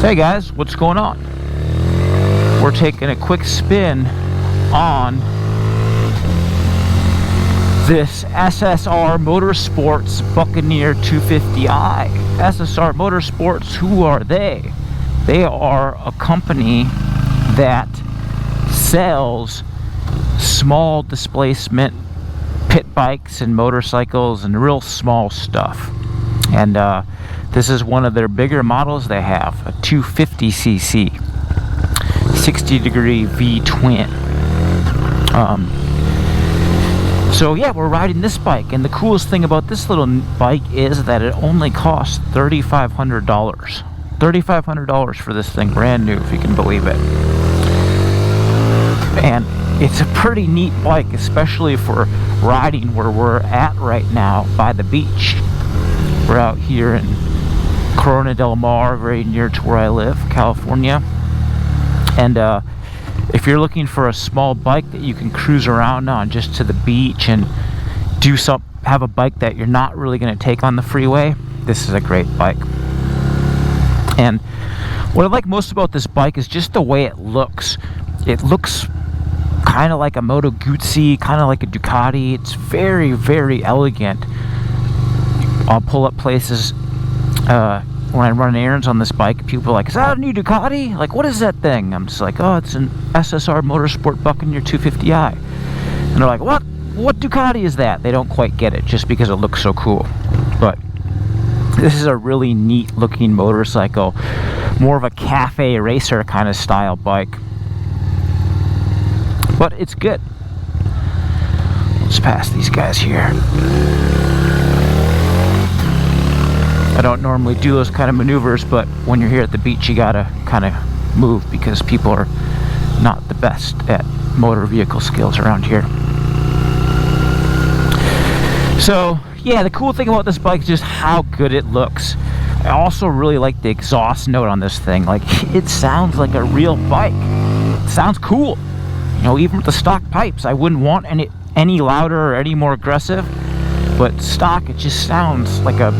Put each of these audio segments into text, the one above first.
Hey guys, what's going on? We're taking a quick spin on this SSR Motorsports Buccaneer 250i. SSR Motorsports, who are they? They are a company that sells small displacement pit bikes and motorcycles and real small stuff. And this is one of their bigger models they have, a 250cc 60-degree V-twin. So yeah, we're riding this bike, and the coolest thing about this little bike is that it only costs $3,500. $3,500 for this thing, brand new, if you can believe it. And it's a pretty neat bike, especially for riding where we're at right now by the beach. We're out here in Corona del Mar, very near to where I live, California. And if you're looking for a small bike that you can cruise around on just to the beach and have a bike that you're not really going to take on the freeway, this is a great bike. And what I like most about this bike is just the way it looks. It looks kind of like a Moto Guzzi, kind of like a Ducati. It's very, very elegant. I'll pull up places when I run errands on this bike. People are like, is that a new Ducati? Like, what is that thing? I'm just like, oh, it's an SSR Motorsport Buccaneer 250i. And they're like, what Ducati is that? They don't quite get it just because it looks so cool. But this is a really neat looking motorcycle. More of a cafe racer kind of style bike. But it's good. Let's pass these guys here. I don't normally do those kind of maneuvers, but when you're here at the beach, you gotta kind of move because people are not the best at motor vehicle skills around here. So yeah, the cool thing about this bike is just how good it looks. I also really like the exhaust note on this thing. Like, it sounds like a real bike. It sounds cool. You know, even with the stock pipes, I wouldn't want any louder or any more aggressive. But stock, it just sounds like a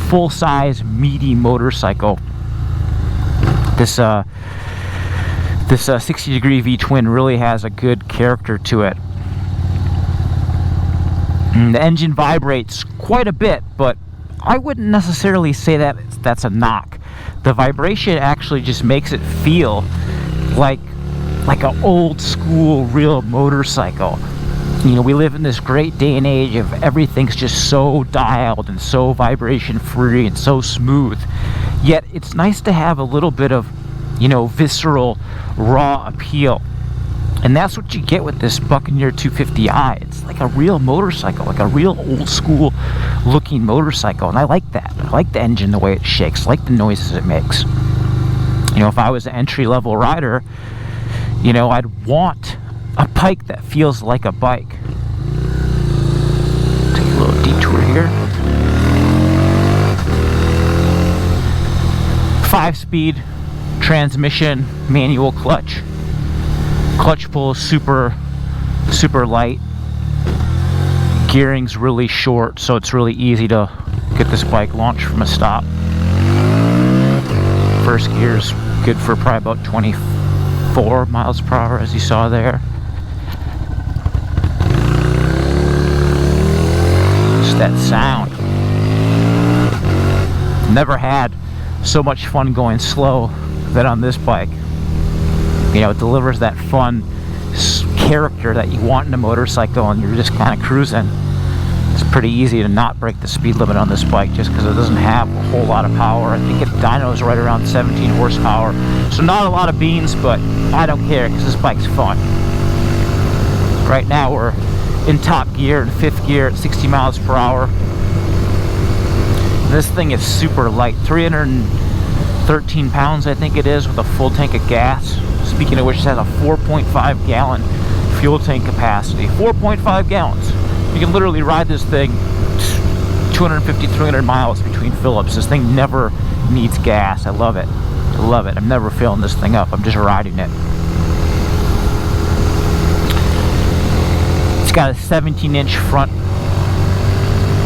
full-size, meaty motorcycle. This 60-degree V-twin really has a good character to it. And the engine vibrates quite a bit, but I wouldn't necessarily say that that's a knock. The vibration actually just makes it feel like an old school real motorcycle. You know, we live in this great day and age of everything's just so dialed and so vibration free and so smooth. Yet it's nice to have a little bit of, you know, visceral, raw appeal. And that's what you get with this Buccaneer 250i. It's like a real motorcycle, like a real old school looking motorcycle. And I like that. I like the engine, the way it shakes, I like the noises it makes. You know, if I was an entry-level rider, you know, I'd want a bike that feels like a bike. Take a little detour here. 5-speed transmission, manual clutch. Clutch pull is super light. Gearing's really short, so it's really easy to get this bike launched from a stop. First gear's good for probably about 24 miles per hour, as you saw there. That sound. Never had so much fun going slow than on this bike. You know, it delivers that fun character that you want in a motorcycle, and you're just kind of cruising. It's pretty easy to not break the speed limit on this bike just because it doesn't have a whole lot of power. I think its dyno is right around 17 horsepower, so not a lot of beans, but I don't care because this bike's fun. Right now we're in top gear, in 5th gear at 60 miles per hour. This thing is super light, 313 pounds I think it is, with a full tank of gas. Speaking of which, it has a 4.5 gallon fuel tank capacity. 4.5 gallons. You can literally ride this thing 250, 300 miles between fill-ups. This thing never needs gas. I love it. I love it. I'm never filling this thing up. I'm just riding it. Got a 17-inch front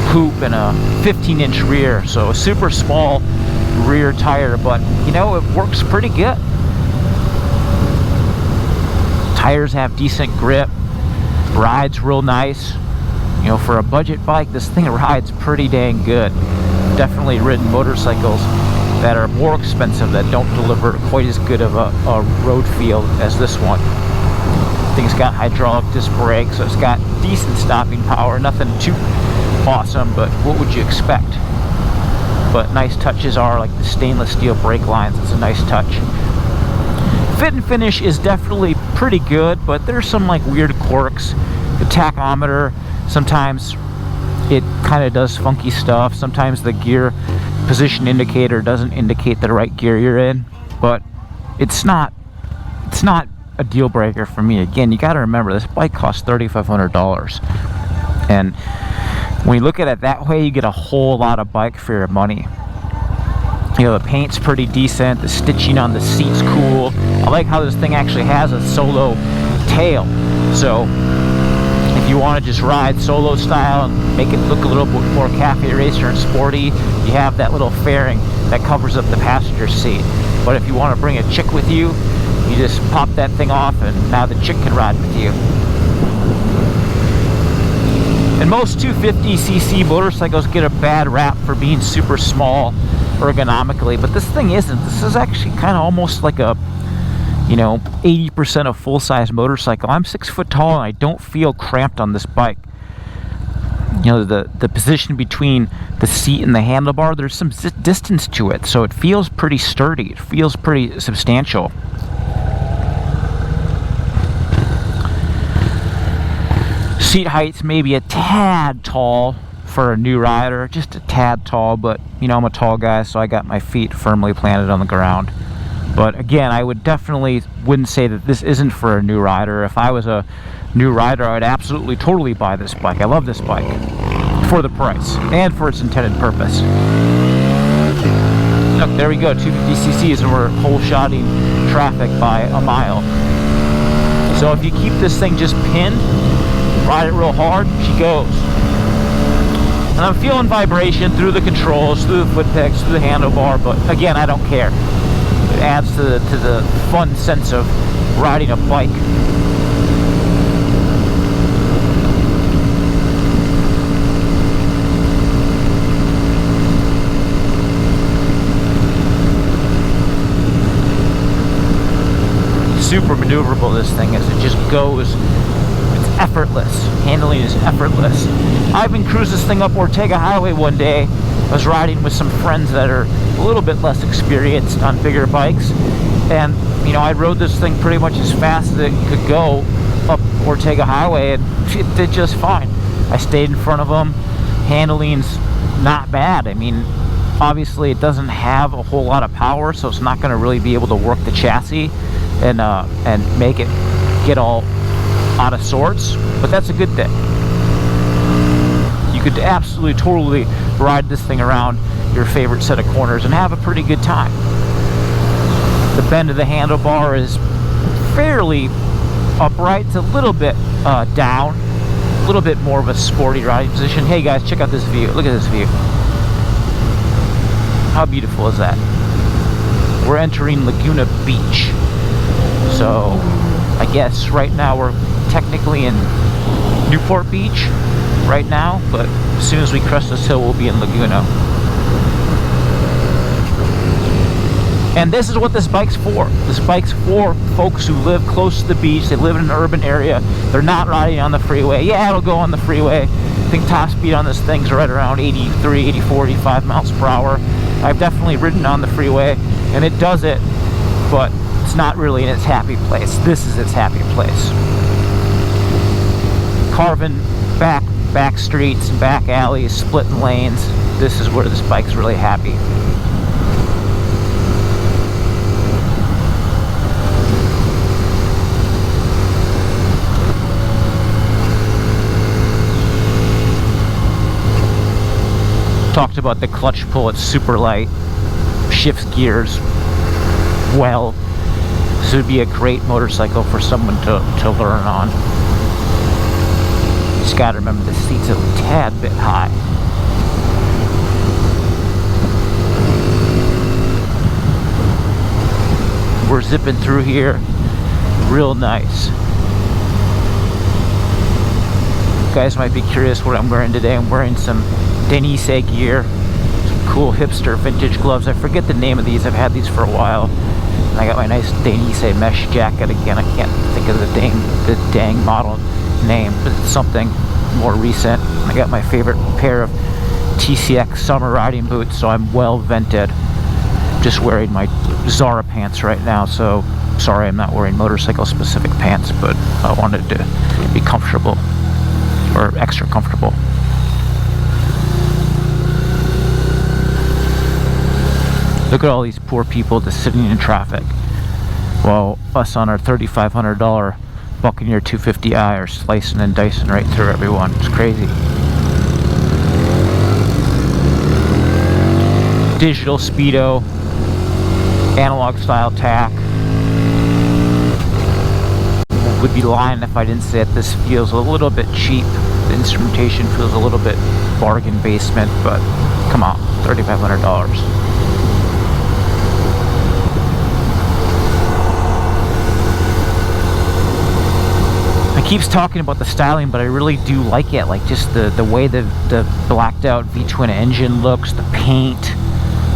hoop and a 15-inch rear, so a super small rear tire, but you know, it works pretty good. Tires have decent grip, rides real nice. You know, for a budget bike, this thing rides pretty dang good. Definitely ridden motorcycles that are more expensive that don't deliver quite as good of a road feel as this one. Thing's got hydraulic disc brakes, so it's got decent stopping power. Nothing too awesome, but what would you expect? But nice touches are like the stainless steel brake lines. It's a nice touch. Fit and finish is definitely pretty good, but there's some like weird quirks. The tachometer, sometimes it kind of does funky stuff. Sometimes the gear position indicator doesn't indicate the right gear you're in, but it's not a deal breaker for me. Again, you got to remember this bike costs $3,500, and when you look at it that way, you get a whole lot of bike for your money. You know, the paint's pretty decent, the stitching on the seat's cool. I like how this thing actually has a solo tail, so if you want to just ride solo style and make it look a little bit more cafe racer and sporty, you have that little fairing that covers up the passenger seat. But if you want to bring a chick with you, you just pop that thing off and now the chick can ride with you. And most 250cc motorcycles get a bad rap for being super small ergonomically, but this thing isn't. This is actually kind of almost like a, you know, 80% of full-size motorcycle. I'm 6 foot tall and I don't feel cramped on this bike. You know, the position between the seat and the handlebar, there's some distance to it, so it feels pretty sturdy. It feels pretty substantial. Seat height's maybe a tad tall for a new rider, just a tad tall, but you know, I'm a tall guy, so I got my feet firmly planted on the ground. But again, I would definitely wouldn't say that this isn't for a new rider. If I was a new rider, I would absolutely totally buy this bike. I love this bike for the price and for its intended purpose. Look, there we go, 250cc's, and we're hole-shotting traffic by a mile. So if you keep this thing just pinned, ride it real hard, she goes. And I'm feeling vibration through the controls, through the foot pegs, through the handlebar, but again, I don't care. It adds to the fun sense of riding a bike. Super maneuverable this thing is. It just goes. Effortless. Handling is effortless. I've been cruising this thing up Ortega Highway one day. I was riding with some friends that are a little bit less experienced on bigger bikes, and you know, I rode this thing pretty much as fast as it could go up Ortega Highway, and it did just fine. I stayed in front of them. Handling's not bad. I mean, obviously it doesn't have a whole lot of power, so it's not going to really be able to work the chassis and make it get all out of sorts, but that's a good thing. You could absolutely totally ride this thing around your favorite set of corners and have a pretty good time. The bend of the handlebar is fairly upright. It's a little bit down, a little bit more of a sporty riding position. Hey guys, check out this view. Look at this view. How beautiful is that? We're entering Laguna Beach, so I guess right now we're technically in Newport Beach right now, but as soon as we crest this hill, we'll be in Laguna. And this is what this bike's for. This bike's for folks who live close to the beach. They live in an urban area. They're not riding on the freeway. Yeah, it'll go on the freeway. I think top speed on this thing's right around 83, 84, 85 miles per hour. I've definitely ridden on the freeway, and it does it, but it's not really in its happy place. This is its happy place. Carving back streets and back alleys, splitting lanes. This is where this bike's really happy. Talked about the clutch pull. It's super light, shifts gears well. This would be a great motorcycle for someone to learn on. Just gotta remember the seat's a tad bit high. we're zipping through here. Real nice. You guys might be curious what I'm wearing today. I'm wearing some Denise gear, some cool hipster vintage gloves. I forget the name of these. I've had these for a while. And I got my nice Denise mesh jacket again. I can't think of the dang model name, but it's something more recent. I got my favorite pair of TCX summer riding boots, so I'm well vented. Just wearing my Zara pants right now, so sorry I'm not wearing motorcycle specific pants, but I wanted to be comfortable, or extra comfortable. Look at all these poor people just sitting in traffic while us on our $3,500 Buccaneer 250i are slicing and dicing right through everyone. It's crazy. Digital speedo, analog style tack. Would be lying if I didn't say it. This feels a little bit cheap. The instrumentation feels a little bit bargain basement, but come on, $3,500. Keeps talking about the styling, but I really do like it. Like just the way the blacked out V-twin engine looks, the paint,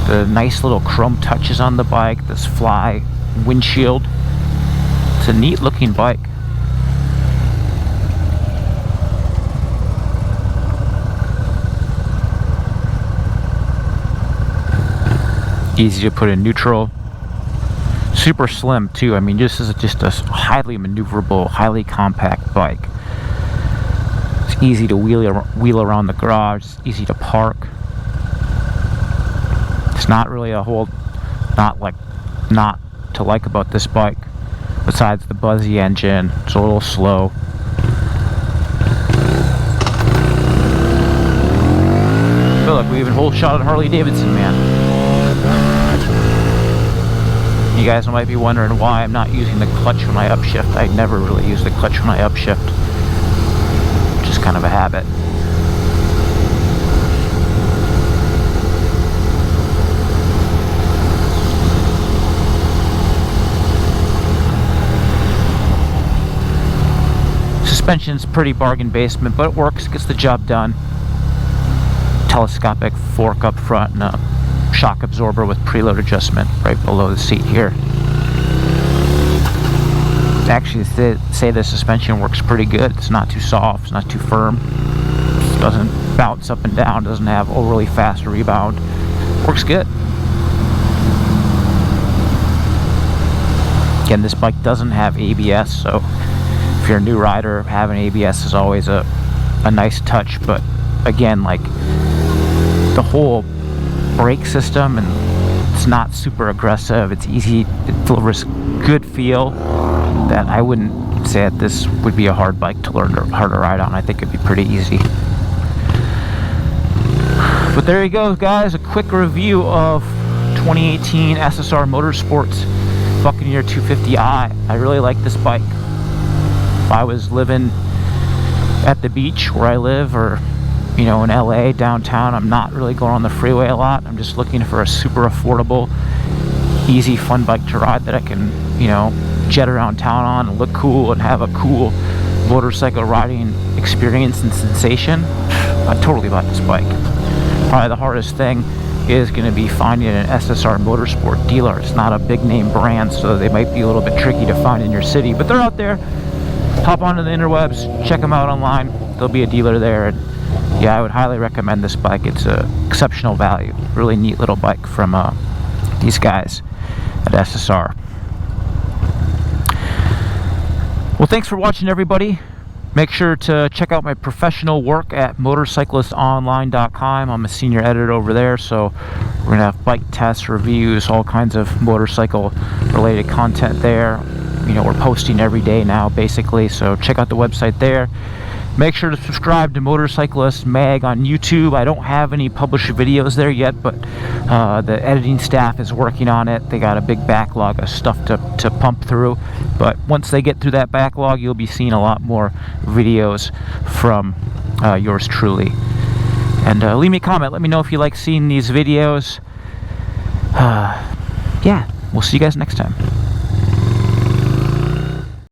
the nice little chrome touches on the bike, this fly windshield. It's a neat looking bike. Easy to put in neutral. Super slim too. I mean, this is just a highly maneuverable, highly compact bike. It's easy to wheel around the garage. It's easy to park. It's not really a whole not to like about this bike, besides the buzzy engine. It's a little slow. But look, we even whole shot at Harley Davidson, man. You guys might be wondering why I'm not using the clutch when I upshift. I never really use the clutch when I upshift. Just kind of a habit. Suspension's pretty bargain basement, but it works, gets the job done. Telescopic fork up front and a shock absorber with preload adjustment right below the seat here. Actually, say the suspension works pretty good. It's not too soft, it's not too firm. It doesn't bounce up and down, doesn't have overly fast rebound. Works good. Again, this bike doesn't have ABS, so if you're a new rider, having ABS is always a nice touch. But again, like the whole brake system, and it's not super aggressive. It's easy. It delivers good feel. That I wouldn't say that this would be a hard bike to learn hard to ride on. I think it'd be pretty easy. But there you go, guys. A quick review of 2018 SSR Motorsports Buccaneer 250i. I really like this bike. If I was living at the beach where I live, or you know, in LA downtown, I'm not really going on the freeway a lot. I'm just looking for a super affordable, easy, fun bike to ride that I can, you know, jet around town on and look cool and have a cool motorcycle riding experience and sensation. I totally bought this bike. Probably the hardest thing is going to be finding an SSR Motorsport dealer. It's not a big name brand, so they might be a little bit tricky to find in your city, but they're out there. Hop onto the interwebs, check them out online. There'll be a dealer there. And yeah, I would highly recommend this bike. It's a exceptional value. Really neat little bike from these guys at SSR. Well, thanks for watching, everybody. Make sure to check out my professional work at motorcyclistonline.com. I'm a senior editor over there, so we're going to have bike tests, reviews, all kinds of motorcycle related content there. You know, we're posting every day now, basically, so check out the website there. Make sure to subscribe to Motorcyclist Mag on YouTube. I don't have any published videos there yet, but the editing staff is working on it. They got a big backlog of stuff to pump through. But once they get through that backlog, you'll be seeing a lot more videos from yours truly. And leave me a comment. Let me know if you like seeing these videos. Yeah, we'll see you guys next time.